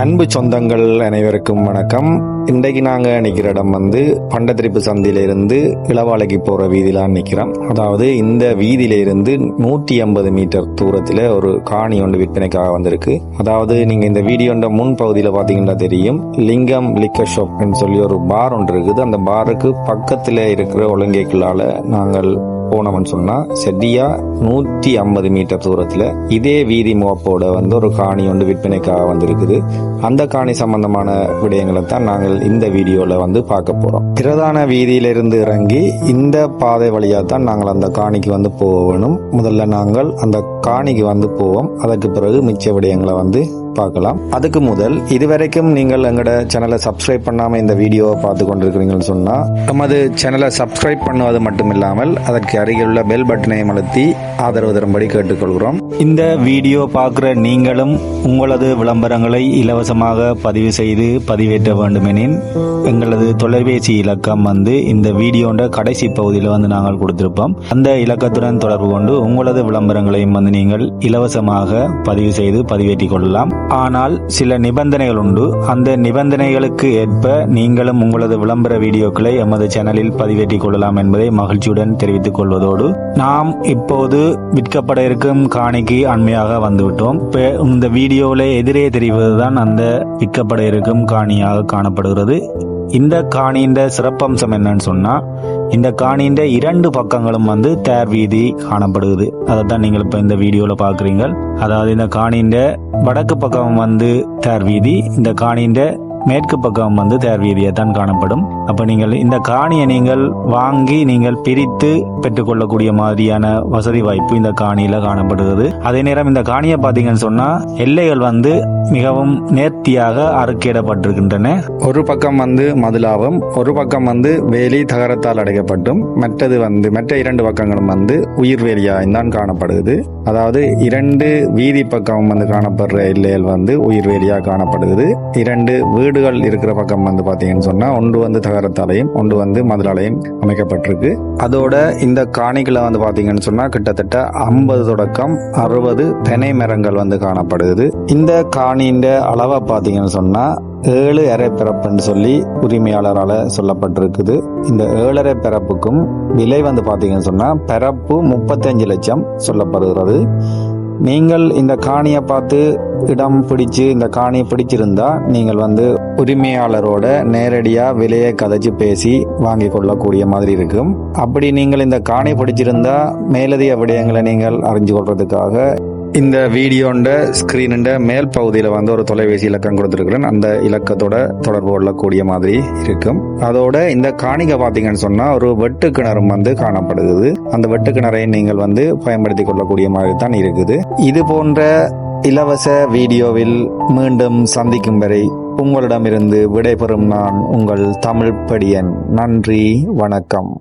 அன்பு சொந்தங்கள் அனைவருக்கும் வணக்கம். இன்றைக்கு நாங்கள் நிற்கிற இடம் பண்டத்திரிப்பு சந்தியிலிருந்து இளவாலைக்கு போகிற வீதியிலான் நிற்கிறோம். அதாவது இந்த வீதியிலிருந்து 150 மீட்டர் தூரத்தில் ஒரு காணி ஒன்று விற்பனைக்காக வந்திருக்கு. அதாவது நீங்கள் இந்த வீடியோட முன் பகுதியில் பார்த்தீங்கன்னா தெரியும், லிங்கம் லிக்கர் ஷாப் சொல்லி ஒரு பார் ஒன்று இருக்குது. அந்த பாருக்கு பக்கத்தில் இருக்கிற ஒழுங்கைக்குள்ளால நாங்கள் போனோம்னு சொன்னா சரியா 150 மீட்டர் தூரத்துல இதே வீதி முகப்போட ஒரு காணி ஒன்று விற்பனைக்காக வந்திருக்குது. அந்த காணி சம்பந்தமான விடயங்களை தான் நாங்கள் இந்த வீடியோல பார்க்க போறோம். பிரதான வீதியிலிருந்து இறங்கி இந்த பாதை வழியா தான் நாங்கள் அந்த காணிக்கு போகணும். முதல்ல நாங்கள் அந்த காணிக்கு போவோம். அதற்கு பிறகு மிச்ச விடயங்களை பார்க்கலாம். அதுக்கு முதல் இதுவரைக்கும் நீங்கள் எங்களோட சேனலை சப்ஸ்கிரைப் பண்ணாம இந்த வீடியோவை பார்த்து கொண்டிருக்கிறீங்கன்னு சொன்னா நமது சேனலை சப்ஸ்கிரைப் பண்ணுவது மட்டுமில்லாமல் அதற்கு அருகில் உள்ள பெல் பட்டனையும் அழுத்தி ஆதரவு தரும்படி கேட்டுக்கொள்கிறோம். இந்த வீடியோ பார்க்குற நீங்களும் உங்களது விளம்பரங்களை இலவசமாக பதிவு செய்து பதிவேற்ற வேண்டுமெனின் எங்களது தொலைபேசி இலக்கம் இந்த வீடியோட கடைசி பகுதியில் நாங்கள் கொடுத்திருப்போம். அந்த இலக்கத்துடன் தொடர்பு கொண்டு உங்களது விளம்பரங்களையும் நீங்கள் இலவசமாக பதிவு செய்து பதிவேற்றிக் கொள்ளலாம். ஆனால் சில நிபந்தனைகள் உண்டு. அந்த நிபந்தனைகளுக்கு ஏற்ப நீங்களும் உங்களது விளம்பர வீடியோக்களை எமது சேனலில் பதிவேற்றிக் கொள்ளலாம் என்பதை மகிழ்ச்சியுடன் தெரிவித்துக் கொள்வதோடு, நாம் இப்போது விற்கப்பட இருக்கும் காணிக்கு அண்மையாக வந்துவிட்டோம். இந்த வீடியோவில் எதிரே தெரிவதுதான் அந்த விற்கப்பட இருக்கும் காணியாக காணப்படுகிறது. இந்த காணியின் சிறப்பம்சம் என்னன்னு சொன்னா, இந்த காணியின் 2 பக்கங்களும் தேர் வீதி காணப்படுகிறது. அதைத்தான் நீங்கள் இப்ப இந்த வீடியோல பாக்குறீங்க. அதாவது இந்த காணியின் வடக்கு பக்கம் தேர் வீதி, இந்த காணியின் மேற்கு பக்கம் தேர் வீதியை தான் காணப்படும். அப்ப நீங்கள் இந்த காணியை நீங்கள் வாங்கி நீங்கள் பிரித்து பெற்றுக்கொள்ளக்கூடிய மாதிரியான வசதி வாய்ப்பு இந்த காணியில காணப்படுகிறது. அதே நேரம் இந்த காணியை பாத்தீங்கன்னு சொன்னா எல்லைகள் மிகவும் நேர்த்தியாக அறுக்கிடப்பட்டிருக்கின்றன. ஒரு பக்கம் மதுலாவும், ஒரு பக்கம் வேலி தகரத்தால் அடைக்கப்பட்டும், மற்றது மற்ற 2 பக்கங்களும் உயிர் வேலியாய்தான் காணப்படுகிறது. அதாவது 2 வீதி பக்கம் காணப்படுற எல்லைகள் உயிர் வேலியா காணப்படுகிறது. 2 வீடுகள் இருக்கிற பக்கம் பாத்தீங்கன்னு சொன்னா ஒன்று தகரத்தாலையும் ஒன்று மதுளாலையும் அமைக்கப்பட்டிருக்கு. அதோட இந்த காணிகளை பாத்தீங்கன்னு சொன்னா கிட்டத்தட்ட 50 தொடக்கம் 60 தென்னை மரங்கள் காணப்படுகிறது. இந்த காணியின் அளவை பாத்தீங்கன்னு சொன்னா 7 அரை பிறப்புன்னு சொல்லி உரிமையாளரால சொல்லப்பட்டிருக்குது. இந்த 7 அரை பிறப்புக்கும் விலை பாத்தீங்கன்னு சொன்னா பிறப்பு 35 லட்சம் சொல்லப்படுகிறது. நீங்கள் இந்த காணியை பார்த்து இடம் பிடிச்சு இந்த காணியை பிடிச்சிருந்தா நீங்கள் உரிமையாளரோட நேரடியா விலையை கதைச்சு பேசி வாங்கி கொள்ளக்கூடிய மாதிரி இருக்கும். அப்படி நீங்கள் இந்த காணியை பிடிச்சிருந்தா மேலதிக விடயங்களை நீங்கள் அறிஞ்சு கொள்றதுக்காக இந்த வீடியோண்ட ஸ்கிரீன் மேல் பகுதியில் ஒரு தொலைபேசி இலக்கம் கொடுத்துருக்கிறேன். அந்த இலக்கத்தோட தொடர்பு கொள்ளக்கூடிய மாதிரி இருக்கும். அதோட இந்த காணிக்கை பார்த்தீங்கன்னு சொன்னா ஒரு வெட்டு கிணறும் காணப்படுகிறது. அந்த வெட்டு கிணறை நீங்கள் பயன்படுத்தி கொள்ளக்கூடிய மாதிரி தான் இருக்குது. இது போன்ற இலவச வீடியோவில் மீண்டும் சந்திக்கும் வரை உங்களிடமிருந்து விடைபெறும் நான் உங்கள் தமிழ் படியன். நன்றி, வணக்கம்.